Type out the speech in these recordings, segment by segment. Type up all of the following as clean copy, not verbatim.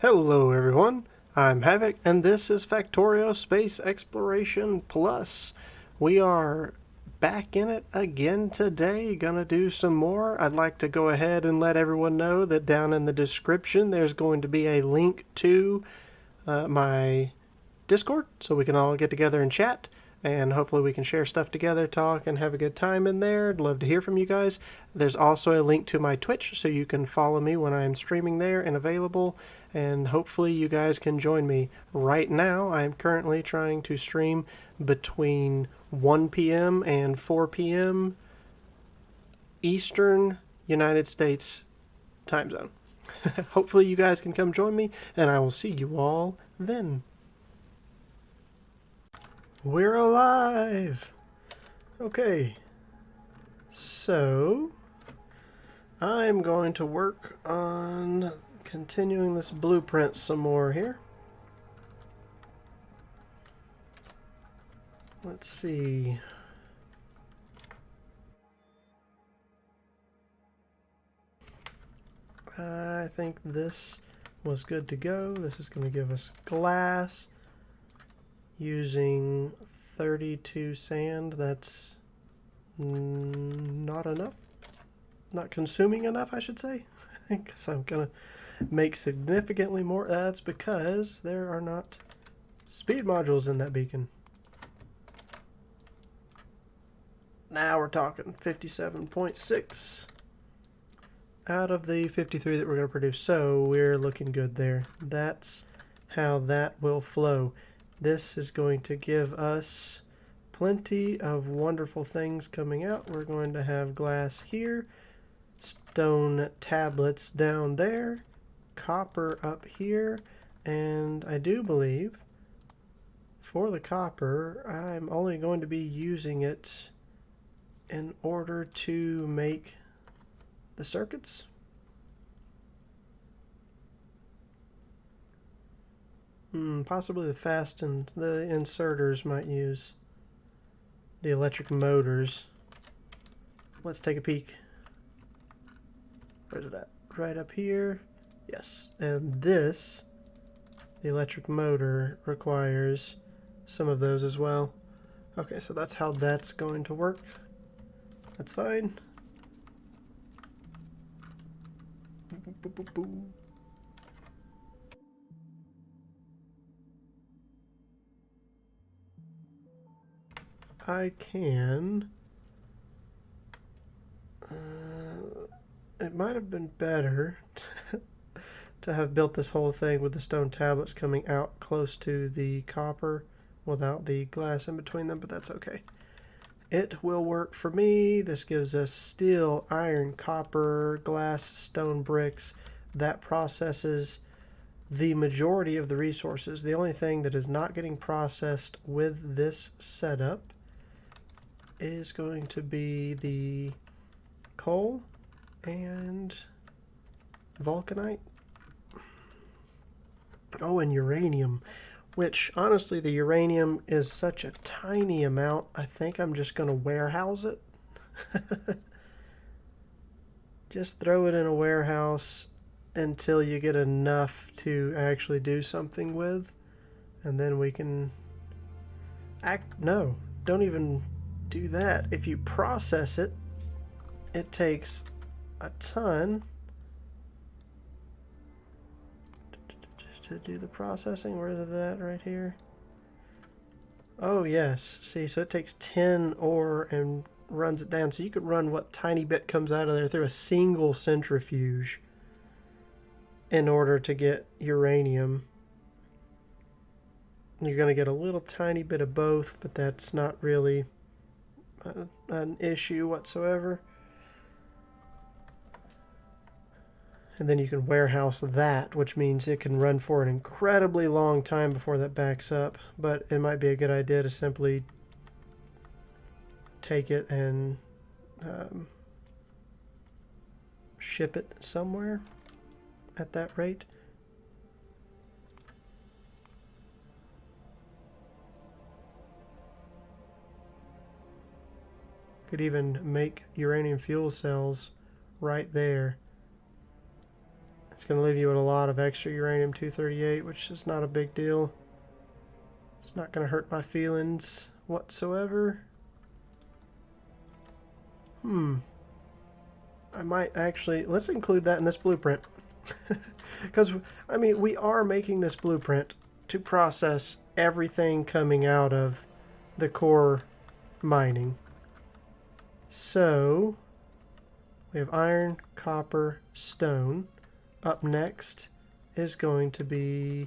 Hello everyone, I'm Havoc and this is Factorio Space Exploration Plus. We are back in it again today, gonna do some more. I'd like to go ahead and let everyone know that down in the description there's going to be a link to my Discord so we can all get together and chat. And hopefully we can share stuff together, talk, and have a good time in there. I'd love to hear from you guys. There's also a link to my Twitch so you can follow me when I'm streaming there and available. And hopefully you guys can join me. Right now, I'm currently trying to stream between 1 p.m. and 4 p.m. Eastern United States time zone. Hopefully you guys can come join me, and I will see you all then. We're alive! Okay, so I'm going to work on continuing this blueprint some more here. Let's see. I think this was good to go. This is going to give us glass using 32 sand. That's not enough. Not consuming enough, I should say. Because I'm going to make significantly more. That's because there are not speed modules in that beacon. Now we're talking 57.6 out of the 53 that we're going to produce. So we're looking good there. That's how that will flow. This is going to give us plenty of wonderful things coming out. We're going to have glass here, stone tablets down there, copper up here, and I do believe for the copper I'm only going to be using it in order to make the circuits. Possibly the fast and the inserters might use the electric motors. Let's take a peek. Where's it at? Right up here. Yes, and this, the electric motor, requires some of those as well. Okay, so that's how that's going to work. That's fine. I can... it might have been better to have built this whole thing with the stone tablets coming out close to the copper without the glass in between them, but that's okay. It will work for me. This gives us steel, iron, copper, glass, stone, bricks. That processes the majority of the resources. The only thing that is not getting processed with this setup is going to be the coal and vulcanite. Oh, and uranium. Which, honestly, the uranium is such a tiny amount, I think I'm just going to warehouse it. Just throw it in a warehouse until you get enough to actually do something with. And then we can... No, don't even do that. If you process it, it takes a ton to do the processing. Where is it at? Right here. Oh yes, see, so it takes 10 ore and runs it down. So you could run what tiny bit comes out of there through a single centrifuge in order to get uranium. You're going to get a little tiny bit of both, but that's not really an issue whatsoever. And then you can warehouse that, which means it can run for an incredibly long time before that backs up. But it might be a good idea to simply take it and ship it somewhere at that rate. Could even make uranium fuel cells right there. It's going to leave you with a lot of extra uranium-238, which is not a big deal. It's not going to hurt my feelings whatsoever. I might actually... Let's include that in this blueprint. Because, I mean, we are making this blueprint to process everything coming out of the core mining. So, we have iron, copper, stone. Up next is going to be...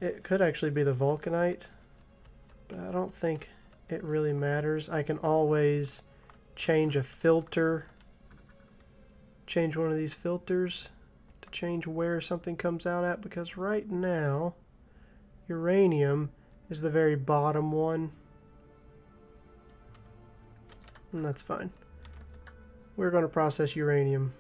It could actually be the vulcanite, but I don't think it really matters. I can always change a filter, change one of these filters to change where something comes out at, because right now uranium is the very bottom one, and that's fine. We're going to process uranium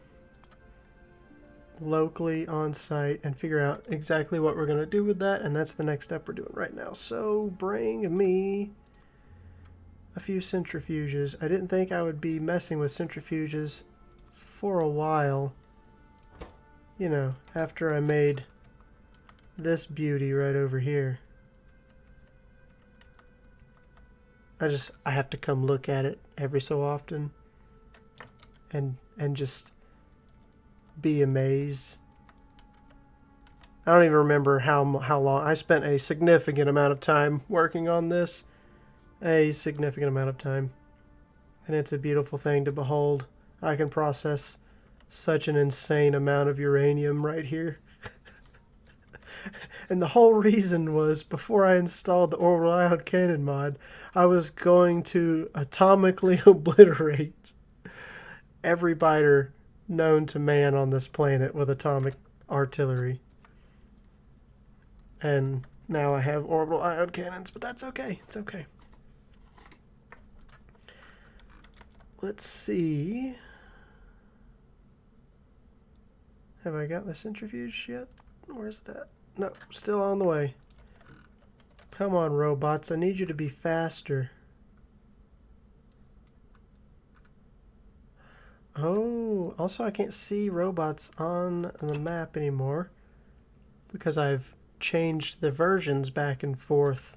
locally on site and figure out exactly what we're going to do with that, and that's the next step we're doing right now. So bring me a few centrifuges. I didn't think I would be messing with centrifuges for a while, you know, after I made this beauty right over here. I have to come look at it every so often and just be amazed. I don't even remember how long. I spent a significant amount of time working on this. A significant amount of time. And it's a beautiful thing to behold. I can process such an insane amount of uranium right here. And the whole reason was, before I installed the orbital ion cannon mod, I was going to atomically obliterate every biter known to man on this planet with atomic artillery. And now I have orbital ion cannons, but that's okay. It's okay. Let's see. Have I got the centrifuge yet? Where's it at? No, still on the way. Come on, robots. I need you to be faster. Oh, also I can't see robots on the map anymore because I've changed the versions back and forth.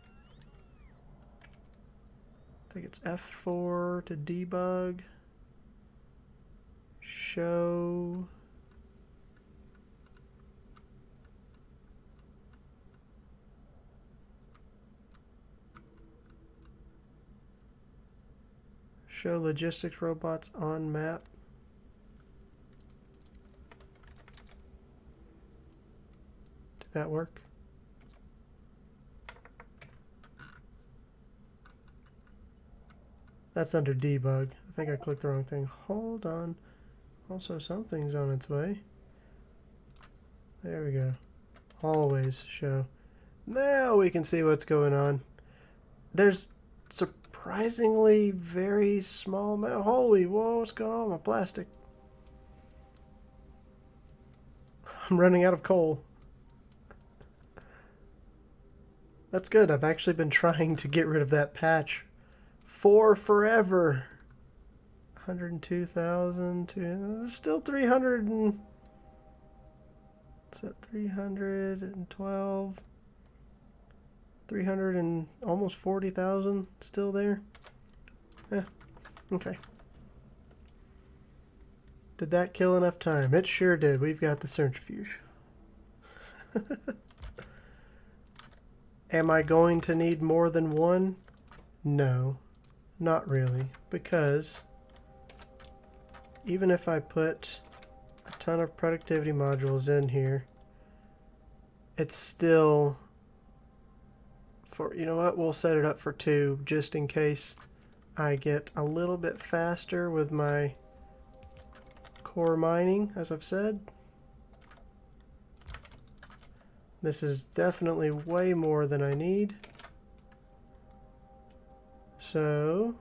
I think it's F4 to debug. Show. Show logistics robots on map. Did that work? That's under debug. I think I clicked the wrong thing. Hold on. Also, something's on its way. There we go. Always show. Now we can see what's going on. There's surprisingly very small amount. Holy, whoa, what's going on with my plastic? I'm running out of coal. That's good. I've actually been trying to get rid of that patch for forever. 102,000. Still 300 and... What's that? 312. 300 and almost 40,000 still there. Yeah. Okay. Did that kill enough time? It sure did. We've got the centrifuge. Am I going to need more than one? No, not really, because even if I put a ton of productivity modules in here, it's still for, you know what, we'll set it up for 2 just in case I get a little bit faster with my core mining, as I've said. This is definitely way more than I need. So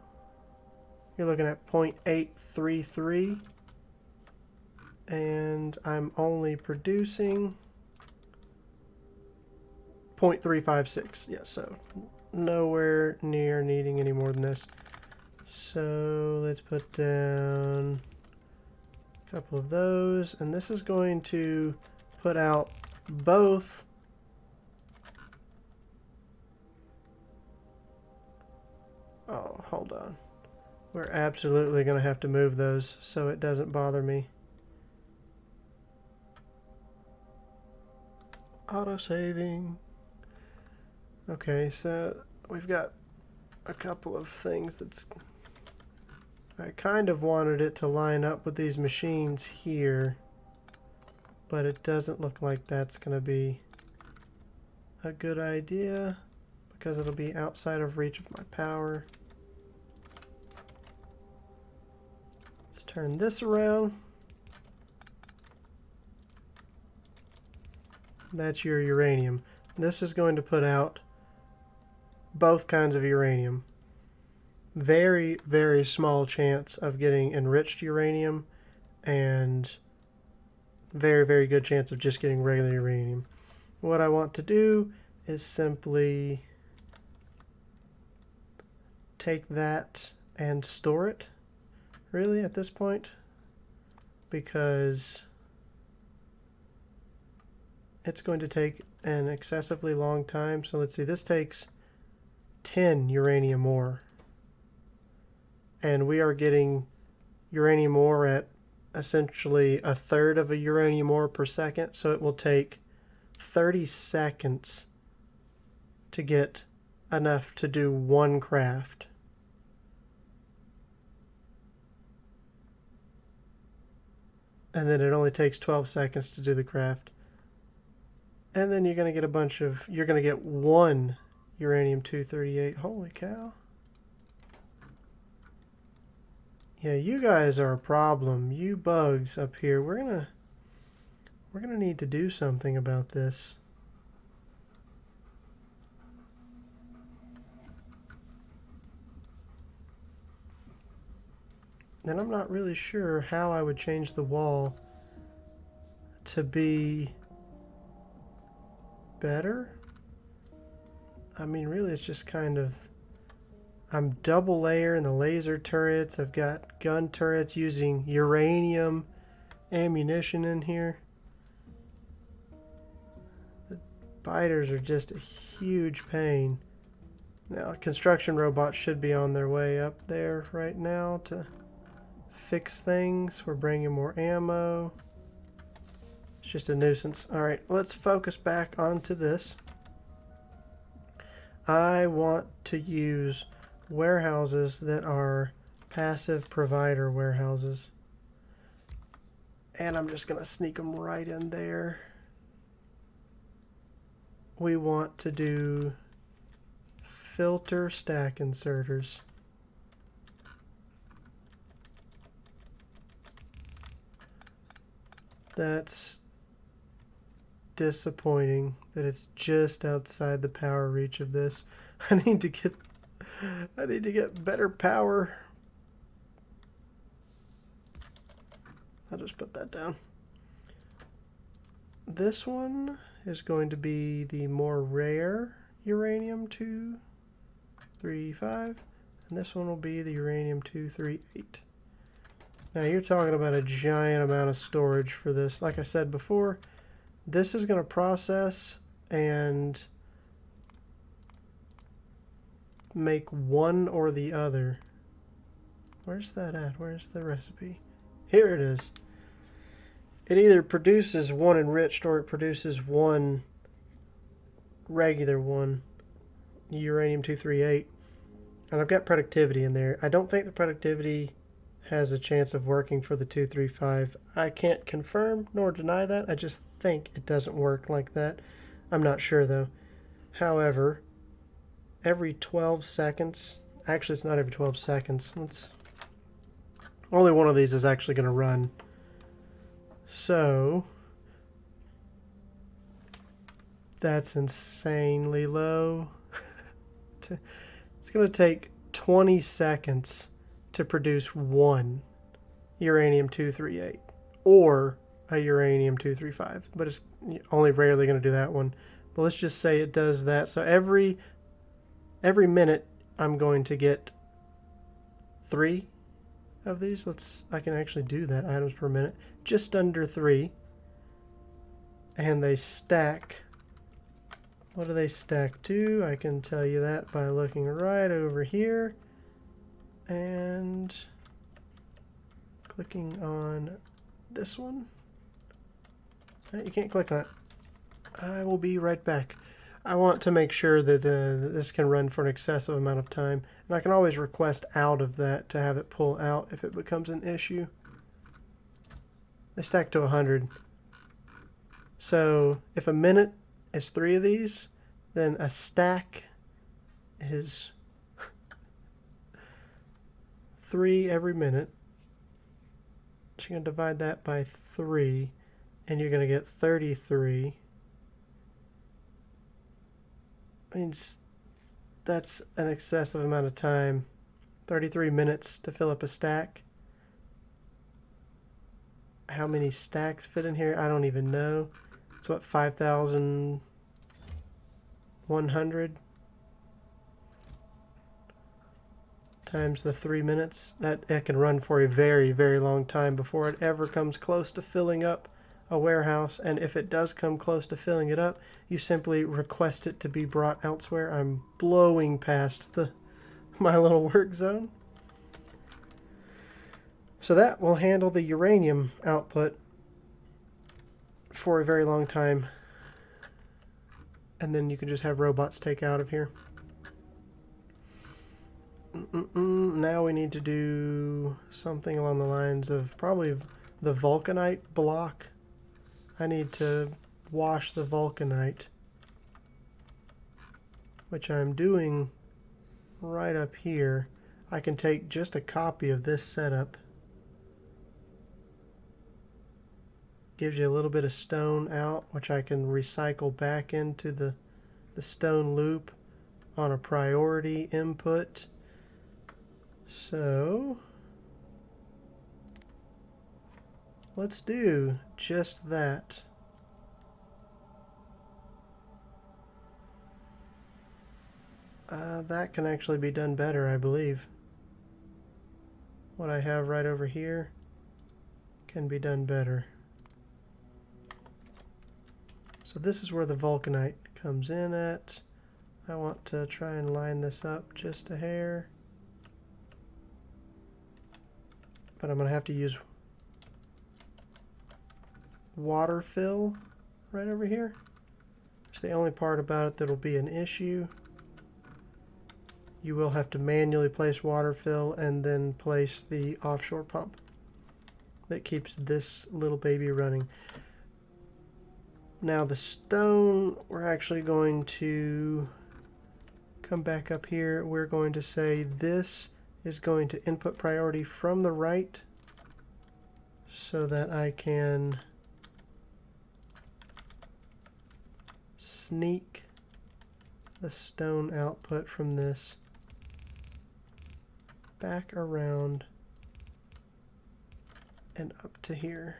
you're looking at 0.833, and I'm only producing 0.356. Yeah, so nowhere near needing any more than this. So let's put down a couple of those, and this is going to put out both. Oh, hold on. We're absolutely going to have to move those so it doesn't bother me. Auto-saving. Okay, so we've got a couple of things that's... I kind of wanted it to line up with these machines here, but it doesn't look like that's going to be a good idea because it'll be outside of reach of my power. Let's turn this around. That's your uranium. This is going to put out both kinds of uranium. Very, very small chance of getting enriched uranium and very, very good chance of just getting regular uranium. What I want to do is simply take that and store it, really, at this point, because it's going to take an excessively long time. So let's see, this takes 10 uranium ore. And we are getting uranium ore at essentially a third of a uranium ore per second. So it will take 30 seconds to get enough to do one craft. And then it only takes 12 seconds to do the craft. And then you're going to get a bunch of, you're going to get one uranium-238. Holy cow. Yeah, you guys are a problem. You bugs up here. We're going to need to do something about this. And I'm not really sure how I would change the wall to be better. I mean, really, it's just kind of... I'm double layering the laser turrets. I've got gun turrets using uranium ammunition in here. The biters are just a huge pain. Now, construction robots should be on their way up there right now to fix things. We're bringing more ammo. It's just a nuisance. Alright, let's focus back onto this. I want to use warehouses that are passive provider warehouses. And I'm just going to sneak them right in there. We want to do filter stack inserters. That's disappointing that it's just outside the power reach of this. I need to get better power. I'll just put that down. This one is going to be the more rare uranium-235, and this one will be the uranium-238. Now you're talking about a giant amount of storage for this. Like I said before, this is going to process and make one or the other. Where's that at? Where's the recipe? Here it is. It either produces one enriched or it produces one regular one, uranium-238. And I've got productivity in there. I don't think the productivity has a chance of working for the 235. I can't confirm nor deny that. I just think it doesn't work like that. I'm not sure though. However, every 12 seconds, actually it's not every 12 seconds. Only one of these is actually going to run. So that's insanely low. It's going to take 20 seconds to produce one uranium-238 or a uranium-235, but it's only rarely going to do that one. But let's just say it does that. So every minute I'm going to get 3 of these. I can actually do that, items per minute, just under 3. and they stack. What do they stack to? I can tell you that by looking right over here and clicking on this one. You can't click on it. I will be right back. I want to make sure that this can run for an excessive amount of time, and I can always request out of that to have it pull out if it becomes an issue. They stack to 100. So if a minute is 3 of these, then a stack is 3 every minute. So you're going to divide that by 3, and you're going to get 33. Means that's an excessive amount of time. 33 minutes to fill up a stack. How many stacks fit in here? I don't even know. It's what, 5,100 times the 3 minutes. That can run for a very, very long time before it ever comes close to filling up a warehouse. And if it does come close to filling it up, you simply request it to be brought elsewhere. I'm blowing past my little work zone. So that will handle the uranium output for a very long time. And then you can just have robots take out of here. Now we need to do something along the lines of probably the vulcanite block. I need to wash the vulcanite, which I'm doing right up here. I can take just a copy of this setup. Gives you a little bit of stone out, which I can recycle back into the stone loop on a priority input. So let's do just that. That can actually be done better, I believe. What I have right over here can be done better. So this is where the vulcanite comes in at. I want to try and line this up just a hair. But I'm going to have to use water fill right over here. It's the only part about it that'll be an issue. You will have to manually place water fill and then place the offshore pump that keeps this little baby running. Now the stone, we're actually going to come back up here. We're going to say this is going to input priority from the right so that I can sneak the stone output from this back around and up to here.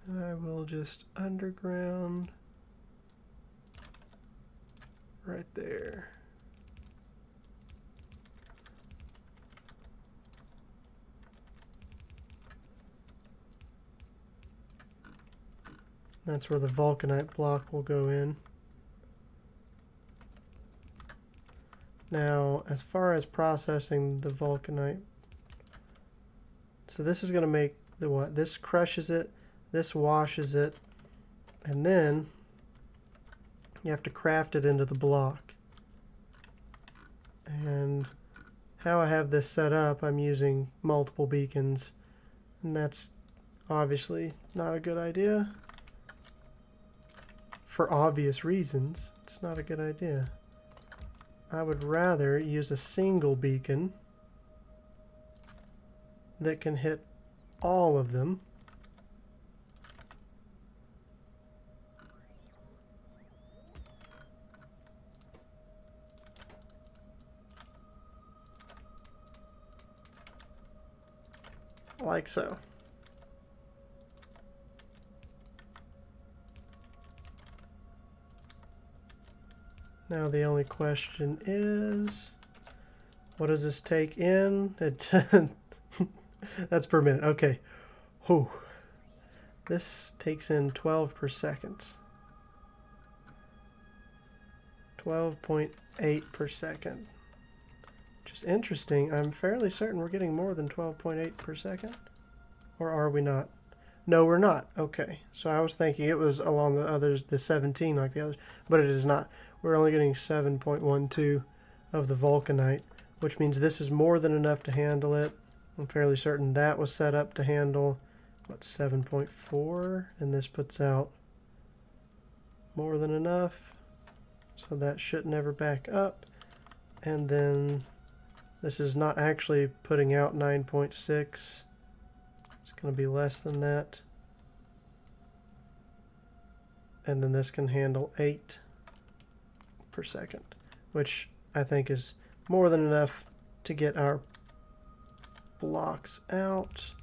And I will just underground right there. That's where the vulcanite block will go in. Now, as far as processing the vulcanite, so this is going to make the what? This crushes it, this washes it, and then you have to craft it into the block. And how I have this set up, I'm using multiple beacons, and that's obviously not a good idea. For obvious reasons, it's not a good idea. I would rather use a single beacon that can hit all of them. Like so. Now the only question is, What does this take in? That's per minute. Okay. Whew. This takes in 12 per second. 12.8 per second. Which is interesting. I'm fairly certain we're getting more than 12.8 per second. Or are we not? No, we're not. Okay. So I was thinking it was along the others, the 17 like the others, but it is not. We're only getting 7.12 of the vulcanite, which means this is more than enough to handle it. I'm fairly certain that was set up to handle, what, 7.4? And this puts out more than enough. So that should never back up. And then this is not actually putting out 9.6. It's going to be less than that. And then this can handle 8 per second, which I think is more than enough to get our blocks out.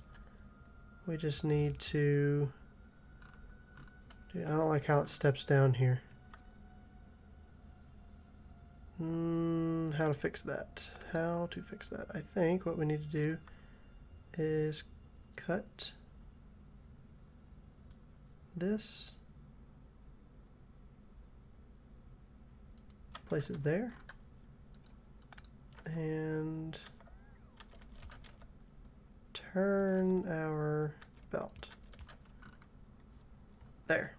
We just need to... I don't like how it steps down here. How to fix that? How to fix that? I think what we need to do is cut this, place it there, and turn our belt. There.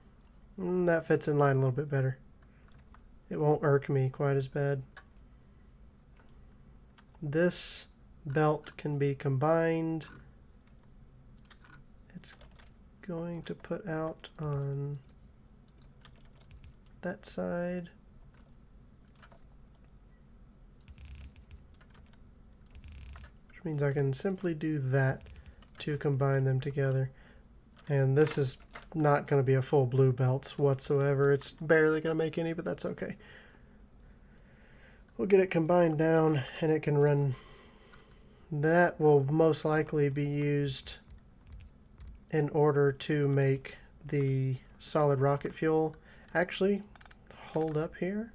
That fits in line a little bit better. It won't irk me quite as bad. This belt can be combined. It's going to put out on that side. Which means I can simply do that to combine them together. And this is not going to be a full blue belt whatsoever. It's barely going to make any, but that's okay. We'll get it combined down and it can run. That will most likely be used in order to make the solid rocket fuel. Actually, hold up here.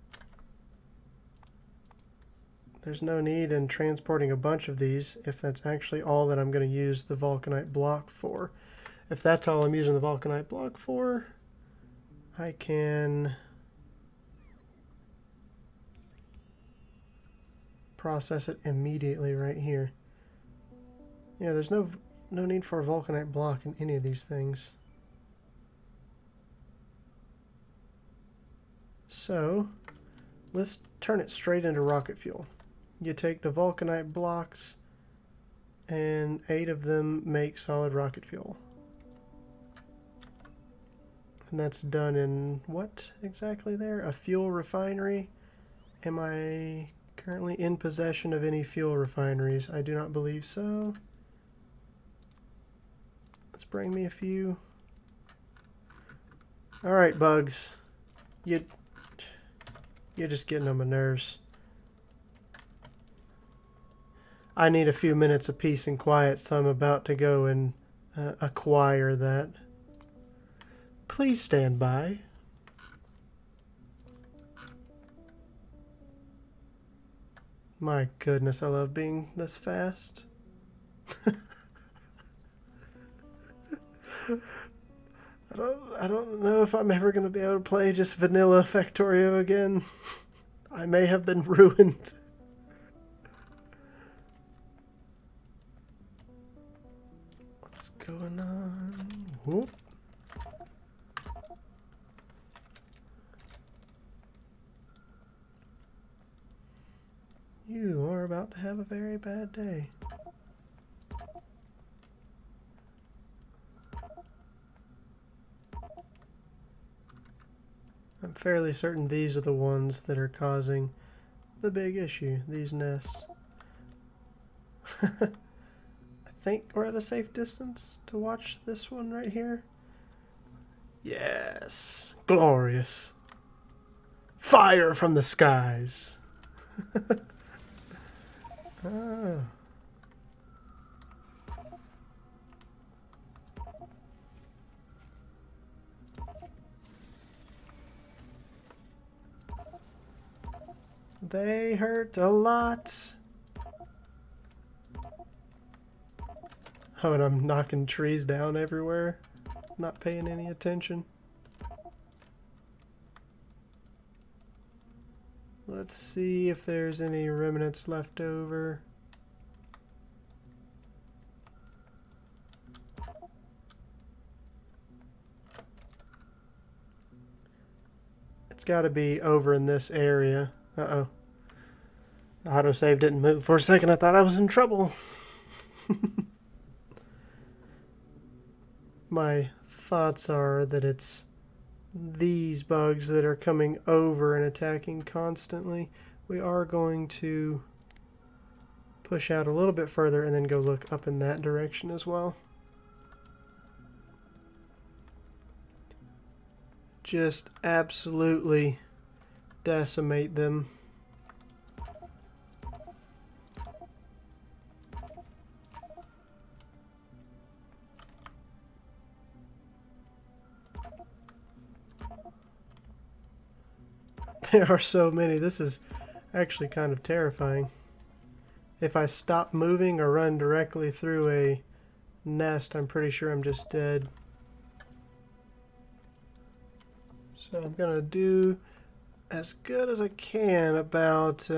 There's no need in transporting a bunch of these if that's actually all that I'm going to use the vulcanite block for. If that's all I'm using the vulcanite block for, I can process it immediately right here. Yeah, there's no need for a vulcanite block in any of these things. So let's turn it straight into rocket fuel. You take the vulcanite blocks and 8 of them make solid rocket fuel. And that's done in what exactly there? A fuel refinery? Am I currently in possession of any fuel refineries? I do not believe so. Let's bring me a few. Alright, bugs. You're just getting on my nerves. I need a few minutes of peace and quiet, so I'm about to go and acquire that. Please stand by. My goodness, I love being this fast. I don't know if I'm ever going to be able to play just vanilla Factorio again. I may have been ruined. What's going on? Whoop. You are about to have a very bad day. I'm fairly certain these are the ones that are causing the big issue, these nests. I think we're at a safe distance to watch this one right here. Yes, glorious. Fire from the skies. Ah. They hurt a lot. Oh, and I'm knocking trees down everywhere. Not paying any attention. Let's see if there's any remnants left over. It's got to be over in this area. Uh-oh. The autosave didn't move for a second. I thought I was in trouble. My thoughts are that it's these bugs that are coming over and attacking constantly. We are going to push out a little bit further and then go look up in that direction as well. Just absolutely decimate them. There are so many. This is actually kind of terrifying. If I stop moving or run directly through a nest, I'm pretty sure I'm just dead. So I'm going to do as good as I can about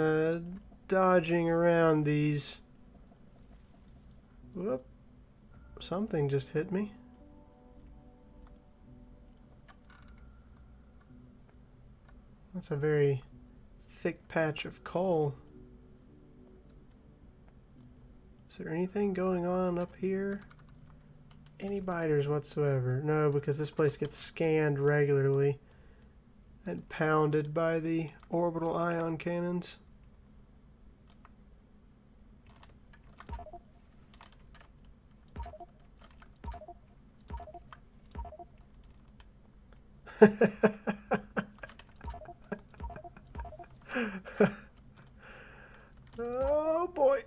dodging around these. Whoop. Something just hit me. That's a very thick patch of coal. Is there anything going on up here? Any biters whatsoever? No, because this place gets scanned regularly and pounded by the orbital ion cannons. Oh boy.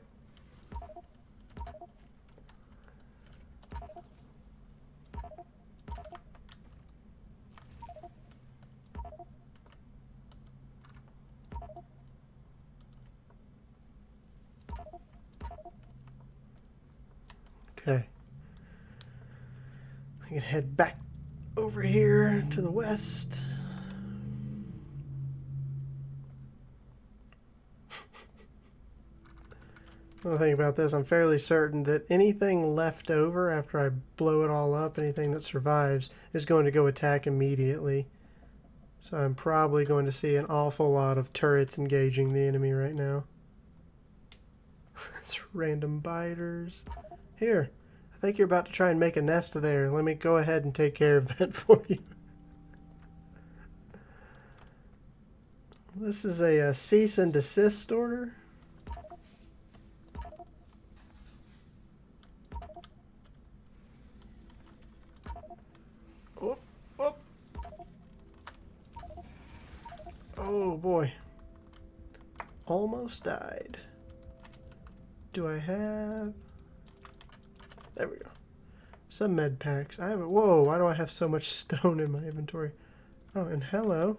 Okay. I can head back over here to the west. One thing about this, I'm fairly certain that anything left over after I blow it all up, anything that survives, is going to go attack immediately. So I'm probably going to see an awful lot of turrets engaging the enemy right now. It's random biters. Here, I think you're about to try and make a nest there. Let me go ahead and take care of that for you. This is a cease and desist order. Whoop, whoop. Oh boy. Almost died. Do I have... There we go. Some med packs. I have... Whoa, why do I have so much stone in my inventory? Oh, and hello.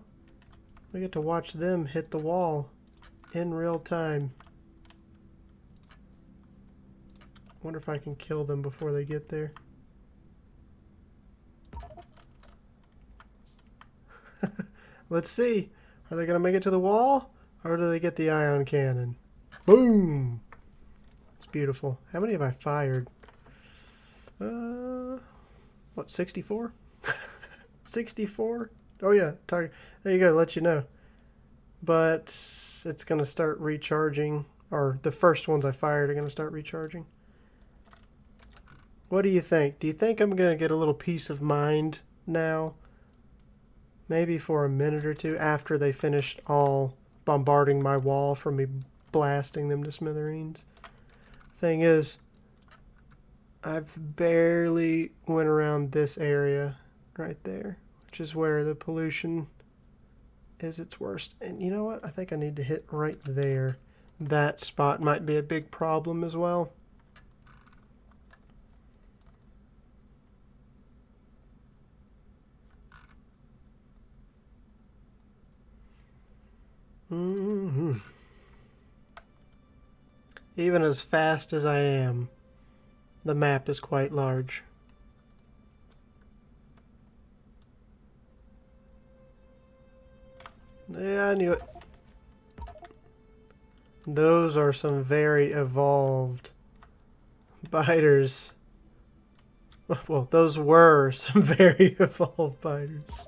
We get to watch them hit the wall in real time. Wonder if I can kill them before they get there. Let's see. Are they going to make it to the wall? Or do they get the ion cannon? Boom! It's beautiful. How many have I fired? What, 64? 64? Oh yeah, target. There you go, let you know. But it's going to start recharging. Or the first ones I fired are going to start recharging. What do you think? Do you think I'm going to get a little peace of mind now? Maybe for a minute or two after they finished all bombarding my wall from me blasting them to smithereens. Thing is, I've barely went around this area right there, which is where the pollution is its worst. And you know what? I think I need to hit right there. That spot might be a big problem as well. Even as fast as I am, The map is quite large. Yeah, I knew it. Those are some very evolved biters. Well, those were some very evolved biters.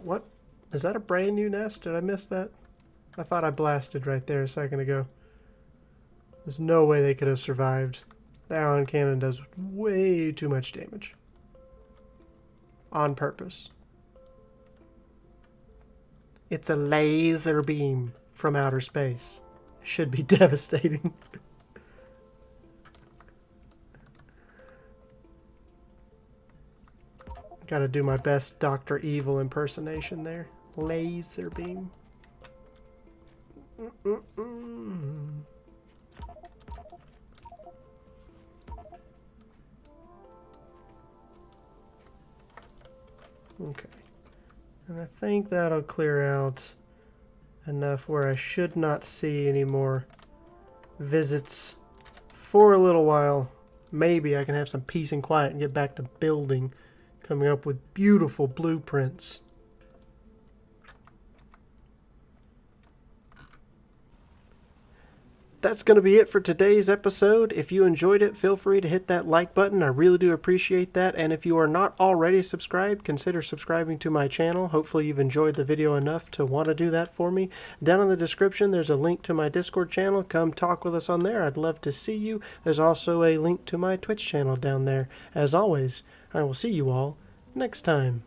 What? Is that a brand new nest? Did I miss that? I thought I blasted right there a second ago. There's no way they could have survived. The Allen cannon does way too much damage. On purpose. It's a laser beam from outer space. Should be devastating. Gotta do my best Dr. Evil impersonation there. Laser beam. Okay. And I think that'll clear out enough where I should not see any more visits for a little while. Maybe I can have some peace and quiet and get back to building, coming up with beautiful blueprints. That's going to be it for today's episode. If you enjoyed it, feel free to hit that like button. I really do appreciate that. And if you are not already subscribed, consider subscribing to my channel. Hopefully you've enjoyed the video enough to want to do that for me. Down in the description, there's a link to my Discord channel. Come talk with us on there. I'd love to see you. There's also a link to my Twitch channel down there. As always, I will see you all next time.